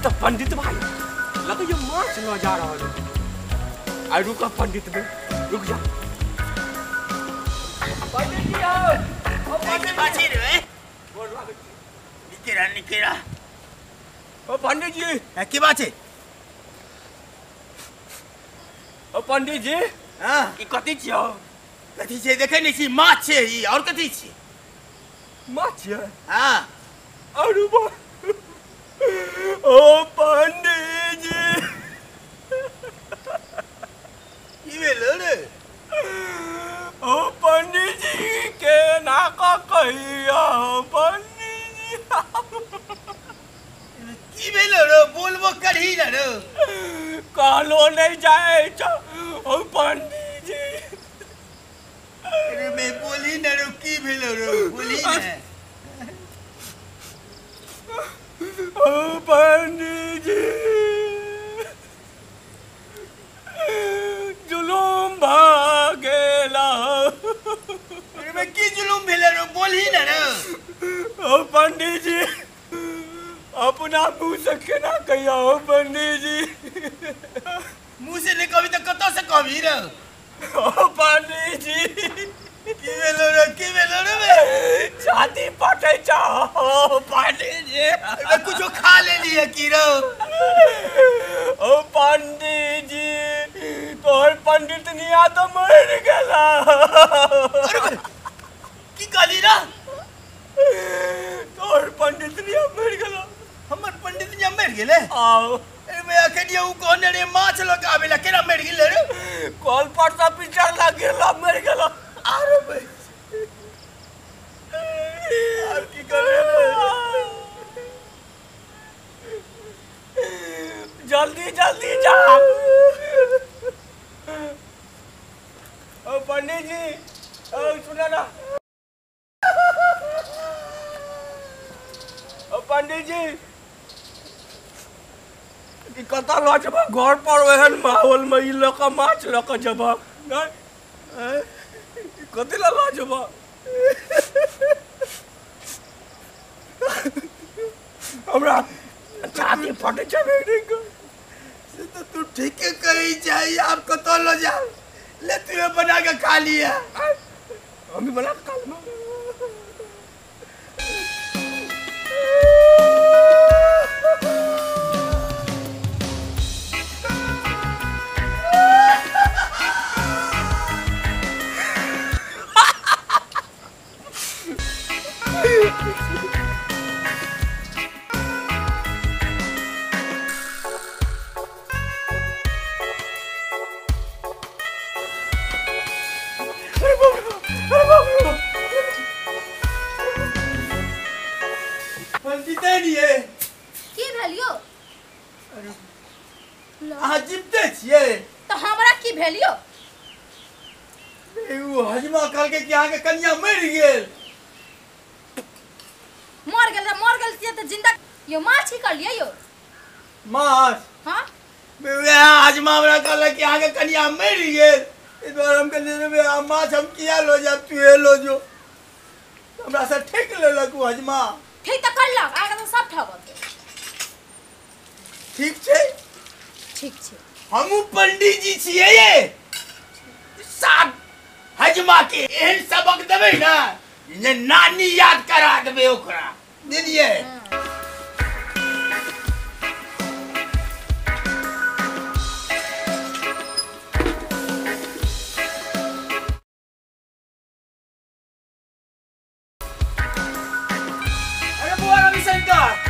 तो पंडित भाई लगा ये माछ न जा रहा है। आ रुका पंडित भाई, रुक जा। पंडित जी आओ। ओ पंडित बाजी रे। बोल रहा निकेरा। ओ पंडित जी। की बात है? ओ पंडित जी। हां, ई कथि छियो? कथि छै देखे नै छी? माछ छै ई, और कथि छै? माछ है? हां। अरे बा। ओ पंडित जी। की भेलो रे? ओ पंडित जी के ना का कहिया पंडित जी। की भेलो रे? बोलबो करही ना रे। कालो नहीं जाए ओ पंडित जी। अरे मैं बोली ना रे, की भेलो रे? बोली ना। ओ पंडित जी जुलूम भागेला। अरे मैं की जुलूम भेलो रे? बोली ना रे। ओ पंडित जी अपना मुंह से केना कहिया हो पंडित जी। मुंह से नहीं कहबी तो कतौ से कहबी रे? ओ पंडित जी की भेलो रे? की भेलो रे बे? छाती फटे चाहो पंडित जी। अरे कुछो खा ले लिए की रे? ओ पंडित जी तोहर पंडित निया तो मर गेला। अरे की कहली रे? तोहर पंडित निया मर गेला। हमर पंडित निया मर गेले? आओ। अरे मैं अखनिया उ कहने रे माछ लगावे ला, केना मर गेले रे? कॉल पर सा पिक्चर लग गेला मर गेला। अरे भाई यार की करे रे? जल्दी जल्दी जा। ओ पंडित जी ओ सुना ना। ओ पंडित जी ई कता ल जब घर पर ओहन माहौल में ई लोग माछ लक जब नहीं कथि ला ल जब हमरा छाती फटे छबे नहीं से तो तू ठीक है कही चाहिए। आप कतो लो जा ले, तू बना के खा लिया। हम बना खा लो। हजमा कहल के यहाँ के कन्या मर गेल। मर गेल त जिंदा यो माछ ही कर लिया यो माछ। हां वे हजमा हमरा कहल के यहाँ के कन्या मर गेल। इस बार हम कहले रे माछ हम किया लो जा, तू लो जो। हमरा से ठेक लेलक हजमा। ठीक त करलक, आगे तो सब ठगत। ठीक छे हमू पंडित जी छिए ये साथ हजमा के एहन सबक देबे ना जे नानी याद करा देबे ओकरा दिलिए। अरे बुआ रविशंकर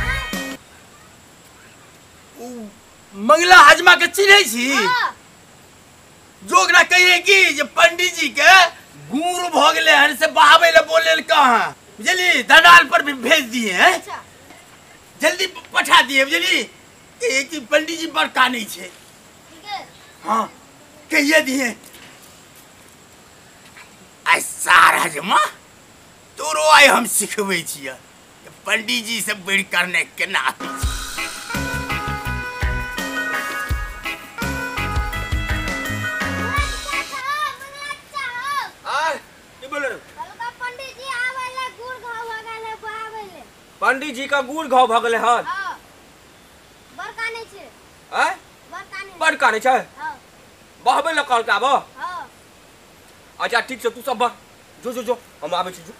मंगला हजमा के चिन्है छी? जोगरा कहिए कि जे पंडित जी के गुर भ गेले हन से बहावे ले बोले कहां बुझली, दलाल पर भी भेज दिए हैं। अच्छा जल्दी पठा दिए बुझली कि पंडित जी बड़का नहीं छे। ठीक है हां कहिए दिए। आई सारा हजमा तोरो आई हम सिखबै छियै पंडित जी से बढ़ करने केना। पंडित जी का गुड़ घाव भ गेले हन। बड़का हैं बड़ काने छै बहबे ल कॉल का बो अच्छा ठीक से तू सब बा जो हम आबे छी जो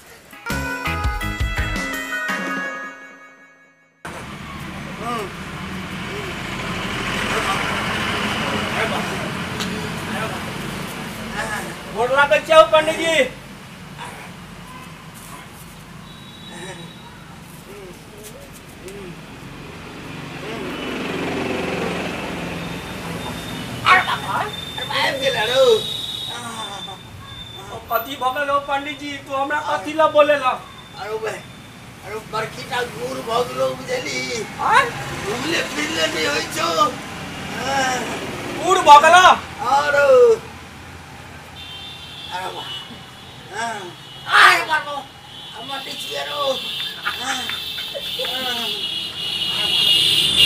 गोड़ लागै छै पंडित जी कथी भगल हो पंडित जी तू हमरा कथी ला बोलेला अरे बरखीटा गुड़ भगलो बुझली घूमले फिरले नहीं होई छो गुड़ भगला अरे बाबा हम टीचरो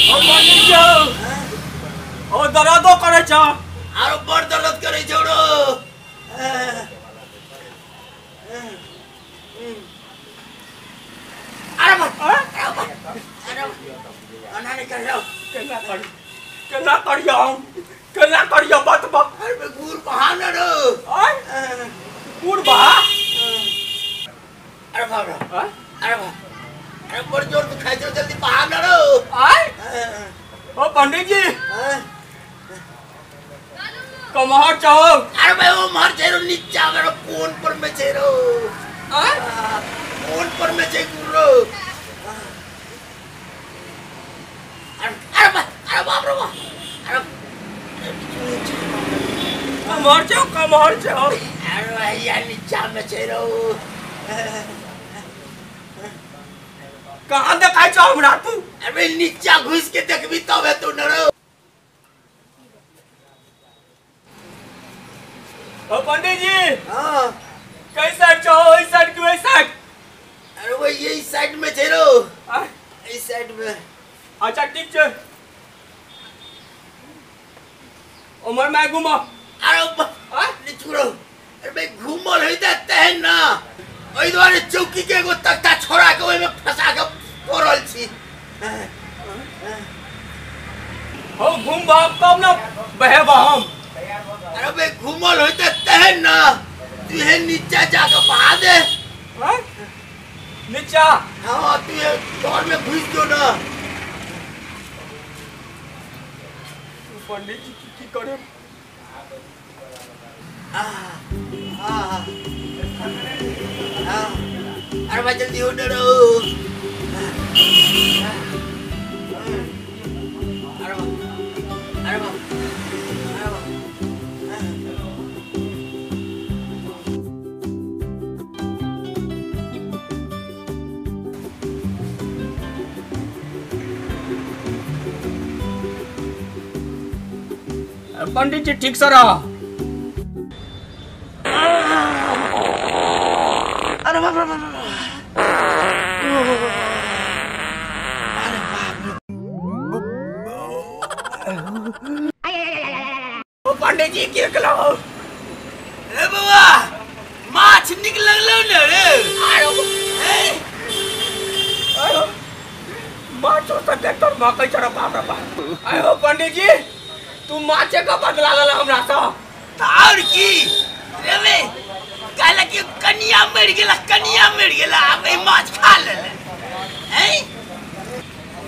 ओ पंडित जी ओ दर्दो करे छ आरो बड़ दर्द करे छोड़ो अरे कर लो केना करियो बात बा अरे गुड़ बहाना रो गुड़ बहा अरे बाबा अरे बड़ जोर से खाइ छो जल्दी बहाना रो ओ पंडित जी कमहर चाहो अरे भाई वो मार छेरो नीचा करो फोन पर में छेरो फोन पर में छे गुरो अरे बाप रे बाप अरे कमहर चाहो अरे भाई यार नीचा में छेरो कहां देखाय छ हमरा तू अरे नीचा घुस के देखबी तबे तू नरो ओ पंडित जी हां कैसा चाहो इस साइड की वैसा अरे वो यही साइड में छेरो इस साइड में अच्छा ठीक छै उमर में घुमा अरे निचुरो अरे भाई घूमल है देते हैं ना ओइ द्वारे चौकी के एगो तख्ता छोड़ा के ओइ में फंसा के पड़ल छी हो घूम भाग तब ना बहेबा हम अरे भाई घूमल होते तहन ना तू है नीचे जाके बहा दे नीचा हां तू ये घर में घुस जो ना पंडित जी की करे अरे भाई जल्दी हो डरो पंडित जी ठीक से रहा अरे बाप पंडित जी के कला ए बाबा माछ निकललो न रे आयो माछो त ट्रैक्टर मकई चरा बाप रे बाप आयो पंडित जी तू माछे का बदला ले हमरा सा और की रे काला के कनिया मर गेला अब ए माछ खा ले हैं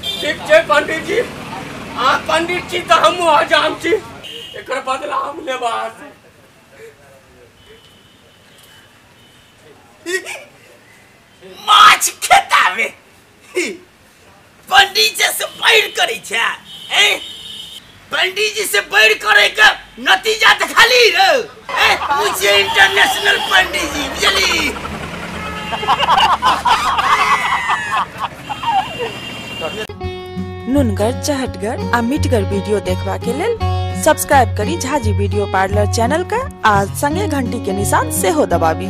ठीक छै पंडित जी आ पंडित जी त हम हजाम छी एकर बदला हम लेबा माछ खेतावे पंडित जी से बैर करे छै हैं पंडित जी से बैर करे का नतीजा त खाली रे मुझे इंटरनेशनल पंडित जी बुझली नुनगर चहटगर आ मिटगर वीडियो देखबा के लेल सब्सक्राइब करी झाजी वीडियो पार्लर चैनल का आ संगे घंटी के निशान से हो दबाबी।